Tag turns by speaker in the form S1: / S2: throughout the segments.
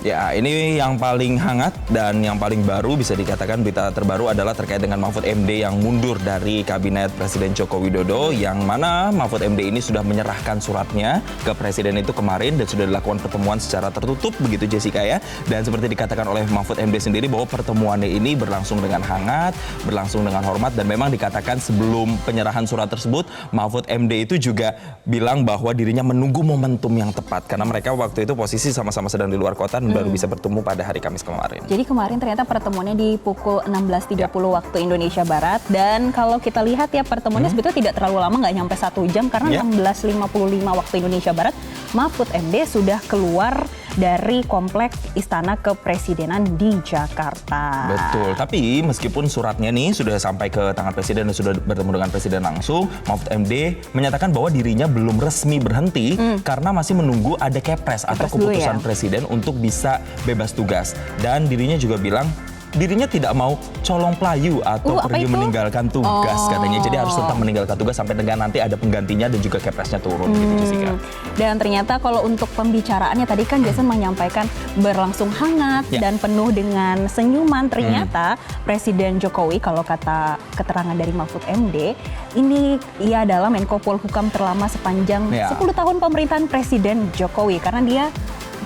S1: Ya, ini yang paling hangat dan yang paling baru bisa dikatakan berita terbaru adalah terkait dengan Mahfud MD yang mundur dari Kabinet Presiden Joko Widodo, yang mana Mahfud MD ini sudah menyerahkan suratnya ke Presiden itu kemarin dan sudah dilakukan pertemuan secara tertutup begitu Jessica ya. Dan seperti dikatakan oleh Mahfud MD sendiri bahwa pertemuannya ini berlangsung dengan hangat, berlangsung dengan hormat, dan memang dikatakan sebelum penyerahan surat tersebut Mahfud MD itu juga bilang bahwa dirinya menunggu momentum yang tepat karena mereka waktu itu posisi sama-sama sedang di luar kota dan baru bisa bertemu pada hari Kamis kemarin.
S2: Jadi kemarin ternyata pertemuannya di pukul 16.30 waktu Indonesia Barat, dan kalau kita lihat ya pertemuannya sebetulnya tidak terlalu lama, nggak nyampe 1 jam karena 16.55 waktu Indonesia Barat Mahfud MD sudah keluar dari komplek Istana Kepresidenan di Jakarta.
S1: Betul, tapi meskipun suratnya nih sudah sampai ke tangan Presiden dan sudah bertemu dengan Presiden langsung, Mahfud MD menyatakan bahwa dirinya belum resmi berhenti karena masih menunggu ada kepres atau keputusan Presiden untuk bisa bebas tugas. Dan dirinya juga bilang dirinya tidak mau colong pelayu atau pergi meninggalkan tugas katanya. Jadi harus tetap meninggalkan tugas sampai dengan nanti ada penggantinya dan juga kepresnya turun gitu Jessica.
S2: Dan ternyata kalau untuk pembicaraannya tadi kan Jason menyampaikan berlangsung hangat dan penuh dengan senyuman. Ternyata Presiden Jokowi, kalau kata keterangan dari Mahfud MD, ini ia adalah Menko Polhukam terlama sepanjang 10 tahun pemerintahan Presiden Jokowi, karena dia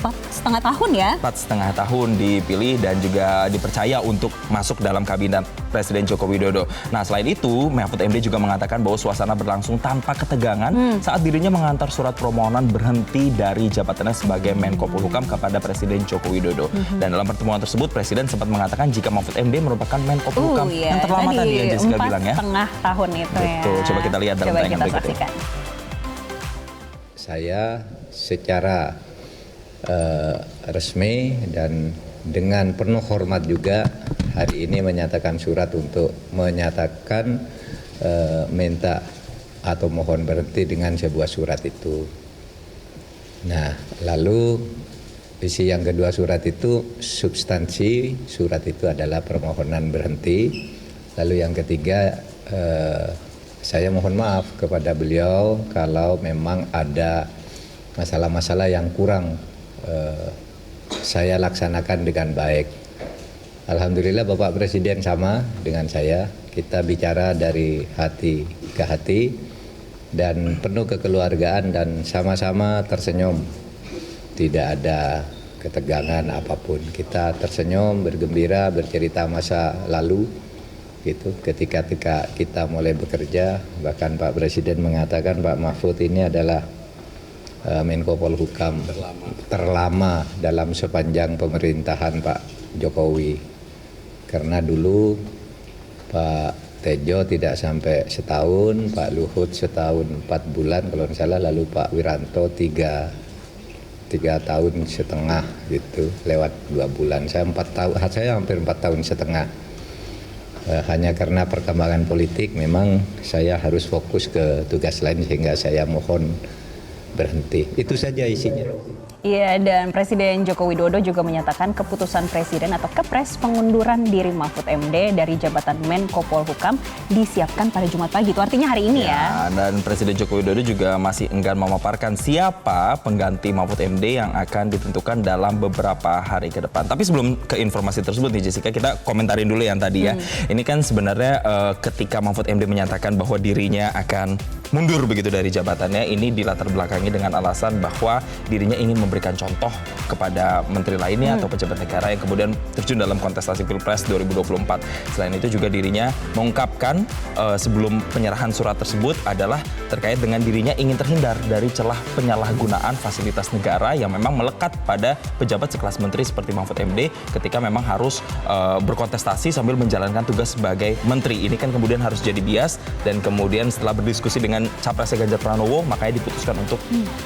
S2: 4,5 tahun ya.
S1: 4,5 tahun dipilih dan juga dipercaya untuk masuk dalam kabinet Presiden Joko Widodo. Nah, selain itu, Mahfud MD juga mengatakan bahwa suasana berlangsung tanpa ketegangan saat dirinya mengantar surat permohonan berhenti dari jabatannya sebagai Menko Polhukam kepada Presiden Joko Widodo. Dan dalam pertemuan tersebut, Presiden sempat mengatakan jika Mahfud MD merupakan Menko Polhukam yang terlama tadi yang Jessica bilang ya.
S2: 4,5 tahun itu.
S1: Betul. Coba kita lihat dalam tayangan berikut ini.
S3: Saya secara resmi dan dengan penuh hormat juga hari ini menyatakan surat untuk menyatakan minta atau mohon berhenti dengan sebuah surat itu. Nah, lalu isi yang kedua surat itu, substansi surat itu adalah permohonan berhenti. Lalu yang ketiga, saya mohon maaf kepada beliau kalau memang ada masalah-masalah yang kurang saya laksanakan dengan baik. Alhamdulillah Bapak Presiden sama dengan saya, kita bicara dari hati ke hati dan penuh kekeluargaan dan sama-sama tersenyum. Tidak ada ketegangan apapun. Kita tersenyum, bergembira, bercerita masa lalu gitu. Ketika kita mulai bekerja, bahkan Pak Presiden mengatakan Pak Mahfud ini adalah Menko Polhukam terlama dalam sepanjang pemerintahan Pak Jokowi, karena dulu Pak Tejo tidak sampai setahun, Pak Luhut setahun 4 bulan kalau tidak salah, lalu Pak Wiranto 3 tahun setengah gitu, lewat 2 bulan. Saya hampir 4 tahun setengah. Hanya karena perkembangan politik memang saya harus fokus ke tugas lain sehingga saya mohon berhenti. Itu saja isinya.
S2: Iya, dan Presiden Joko Widodo juga menyatakan keputusan Presiden atau Kepres pengunduran diri Mahfud MD dari jabatan Menko Polhukam disiapkan pada Jumat pagi. Itu artinya hari ini ya.
S1: Dan Presiden Joko Widodo juga masih enggan memaparkan siapa pengganti Mahfud MD yang akan ditentukan dalam beberapa hari ke depan. Tapi sebelum ke informasi tersebut nih Jessica, kita komentarin dulu yang tadi ya. Ini kan sebenarnya ketika Mahfud MD menyatakan bahwa dirinya akan mundur begitu dari jabatannya, ini dilatar belakangi dengan alasan bahwa dirinya ingin memberikan contoh kepada menteri lainnya atau pejabat negara yang kemudian terjun dalam kontestasi Pilpres 2024. Selain itu juga dirinya mengungkapkan sebelum penyerahan surat tersebut adalah terkait dengan dirinya ingin terhindar dari celah penyalahgunaan fasilitas negara yang memang melekat pada pejabat sekelas menteri seperti Mahfud MD ketika memang harus berkontestasi sambil menjalankan tugas sebagai menteri. Ini kan kemudian harus jadi bias, dan kemudian setelah berdiskusi dengan capresnya Ganjar Pranowo, makanya diputuskan untuk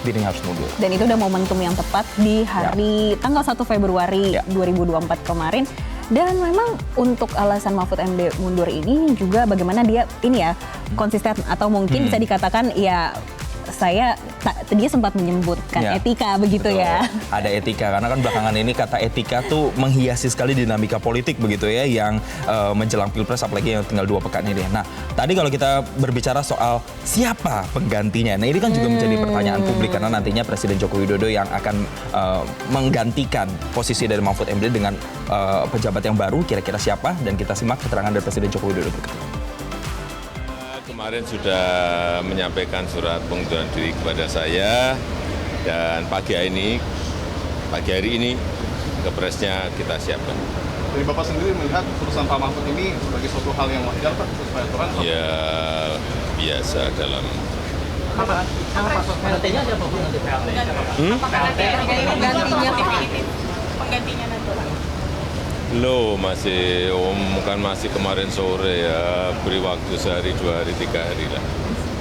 S1: dirinya harus mundur.
S2: Dan itu udah momentum yang tepat di hari tanggal 1 Februari 2024 kemarin. Dan memang untuk alasan Mahfud MD mundur ini juga bagaimana dia ini ya konsisten atau mungkin bisa dikatakan ya dia sempat menyebutkan
S1: Ya,
S2: etika begitu
S1: betul.
S2: ya.
S1: Ada etika karena kan belakangan ini kata etika tuh menghiasi sekali dinamika politik begitu ya yang menjelang Pilpres apalagi yang tinggal 2 pekan ini. Nah, tadi kalau kita berbicara soal siapa penggantinya. Nah, ini kan juga menjadi pertanyaan publik karena nantinya Presiden Joko Widodo yang akan menggantikan posisi dari Mahfud MD dengan pejabat yang baru, kira-kira siapa? Dan kita simak keterangan dari Presiden Joko Widodo berikut ini.
S4: Kemarin sudah menyampaikan surat pengunduran diri kepada saya dan pagi hari ini kepresnya kita siapkan.
S5: Dari Bapak sendiri melihat keputusan Pak Mahfud ini sebagai suatu hal yang wajar Pak sesuai aturan?
S4: Ya biasa dalam
S6: PLT-nya ada apa Bu nanti PLT? Penggantinya nanti.
S4: Loh masih kemarin sore ya, beri waktu sehari, 2 hari, 3 hari lah.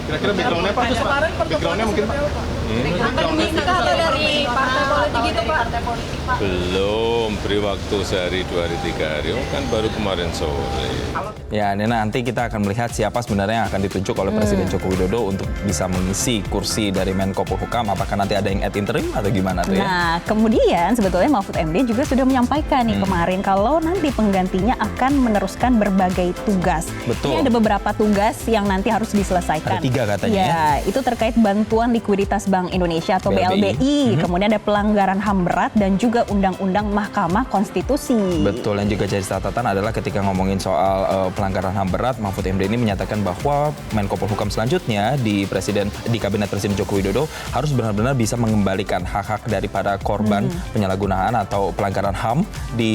S5: Kira-kira background-nya Pak? Background-nya mungkin Pak?
S6: Kita atau dari partai politik gitu Pak?
S4: Belum, beri waktu sehari, 2 hari, 3 hari, kan baru kemarin sore.
S1: Ya, ini nanti kita akan melihat siapa sebenarnya yang akan ditunjuk oleh Presiden Joko Widodo untuk bisa mengisi kursi dari Menko Polhukam. Apakah nanti ada yang ad interim atau gimana tuh ya?
S2: Nah, kemudian sebetulnya Mahfud MD juga sudah menyampaikan nih kemarin kalau nanti penggantinya akan meneruskan berbagai tugas.
S1: Betul.
S2: Ini ada beberapa tugas yang nanti harus diselesaikan.
S1: Ada 3 katanya
S2: Ya, itu terkait bantuan likuiditas Bank Indonesia atau
S1: BLBI.
S2: BLBI. Kemudian ada pelanggaran HAM berat dan juga Undang-Undang Mahkamah Konstitusi.
S1: Betul, yang juga jadi catatan adalah ketika ngomongin soal pelanggaran HAM berat, Mahfud MD ini menyatakan bahwa Menko Polhukam selanjutnya di Kabinet Presiden Joko Widodo harus benar-benar bisa mengembalikan hak-hak daripada korban penyalahgunaan atau pelanggaran HAM di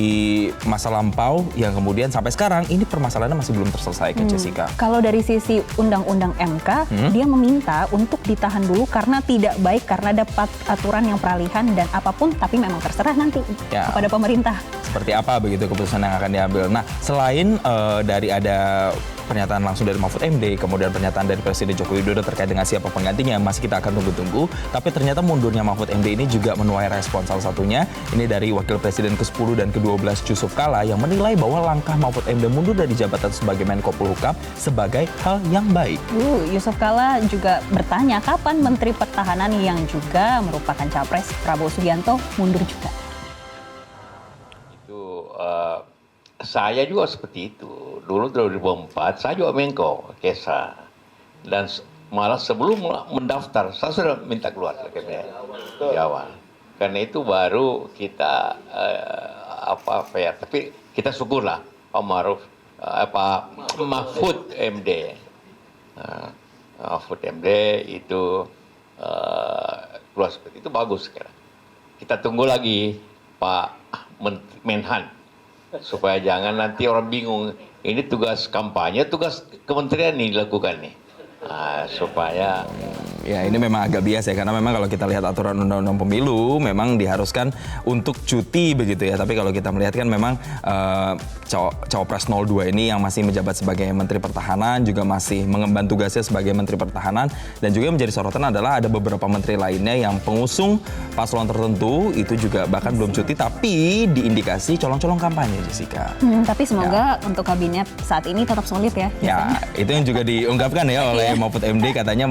S1: masa lampau yang kemudian sampai sekarang ini permasalahannya masih belum terselesaikan, Jessica.
S2: Kalau dari sisi Undang-Undang MK, dia meminta untuk ditahan dulu karena tidak baik karena dapat aturan yang peralihan dan apapun, tapi memang terserah nanti
S1: Ya.
S2: kepada pemerintah.
S1: Seperti apa begitu keputusan yang akan diambil. Nah, selain dari ada pernyataan langsung dari Mahfud MD, kemudian pernyataan dari Presiden Joko Widodo terkait dengan siapa penggantinya, masih kita akan tunggu-tunggu. Tapi ternyata mundurnya Mahfud MD ini juga menuai respon. Salah satunya ini dari Wakil Presiden ke-10 dan ke-12 Yusuf Kala yang menilai bahwa langkah Mahfud MD mundur dari jabatan sebagai Menko Polhukam sebagai hal yang baik.
S2: Yusuf Kala juga bertanya kapan Menteri Pertahanan yang juga merupakan Capres Prabowo Subianto mundur juga.
S7: Saya juga seperti itu. Dulu 2004 saya juga Menko Kesa dan malah sebelum mendaftar saya sudah minta keluar dari Jawa. Karena itu baru kita fair. Tapi kita syukurlah Pak Mahfud MD. Mahfud MD itu keluar seperti itu bagus sekarang. Kita tunggu lagi Pak Menhan. Supaya jangan nanti orang bingung, ini tugas kampanye, tugas kementerian nih dilakukan nih. Supaya
S1: Ya, ini memang agak biasa ya, karena memang kalau kita lihat aturan undang-undang pemilu memang diharuskan untuk cuti begitu ya. Tapi kalau kita melihat kan memang Cawapres 02 ini yang masih menjabat sebagai Menteri Pertahanan juga masih mengemban tugasnya sebagai Menteri Pertahanan, dan juga menjadi sorotan adalah ada beberapa menteri lainnya yang pengusung paslon tertentu itu juga bahkan belum cuti tapi diindikasi colong-colong kampanye, Jessica.
S2: Tapi semoga untuk kabinet saat ini tetap solid ya.
S1: Ya, itu yang juga diungkapkan ya oleh Mahfud MD, katanya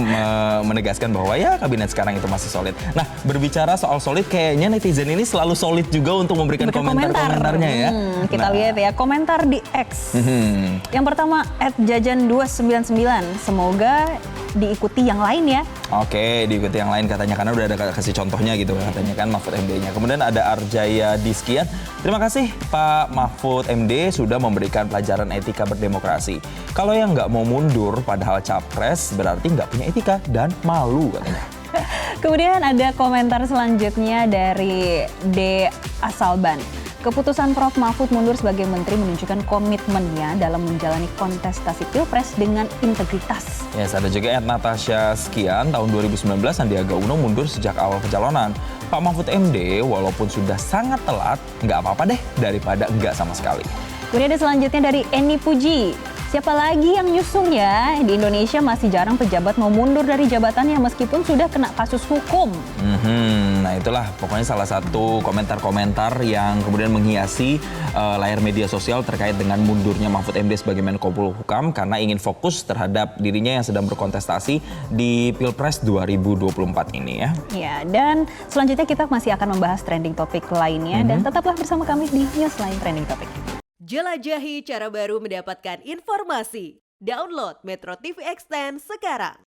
S1: menegaskan bahwa ya kabinet sekarang itu masih solid. Nah, berbicara soal solid, kayaknya netizen ini selalu solid juga untuk memberikan komentar-komentarnya ya.
S2: Kita lihat ya, komentar di X. Yang pertama, @jajan299, semoga diikuti yang lain ya.
S1: Oke, diikuti yang lain katanya, karena udah ada kasih contohnya gitu katanya kan Mahfud MD-nya. Kemudian ada Arjaya Diskian, terima kasih Pak Mahfud MD sudah memberikan pelajaran etika berdemokrasi. Kalau yang nggak mau mundur padahal capres berarti nggak punya etika dan malu katanya.
S2: Kemudian ada komentar selanjutnya dari D. Asalban. Keputusan Prof. Mahfud mundur sebagai menteri menunjukkan komitmennya dalam menjalani kontestasi Pilpres dengan integritas.
S1: Yes, ada juga Natasha Sekian, tahun 2019 Sandiaga Uno mundur sejak awal pencalonan. Pak Mahfud MD walaupun sudah sangat telat, nggak apa-apa deh daripada nggak sama sekali.
S2: Kemudian ada selanjutnya dari Eni Puji. siapa lagi yang nyusul ya? Di Indonesia masih jarang pejabat mau mundur dari jabatannya meskipun sudah kena kasus hukum.
S1: Nah itulah pokoknya salah satu komentar-komentar yang kemudian menghiasi layar media sosial terkait dengan mundurnya Mahfud MD sebagai Menko Polhukam karena ingin fokus terhadap dirinya yang sedang berkontestasi di Pilpres 2024 ini ya.
S2: Ya, dan selanjutnya kita masih akan membahas trending topik lainnya dan tetaplah bersama kami di Newsline Trending Topic.
S8: Jelajahi cara baru mendapatkan informasi. Download Metro TV Extend sekarang.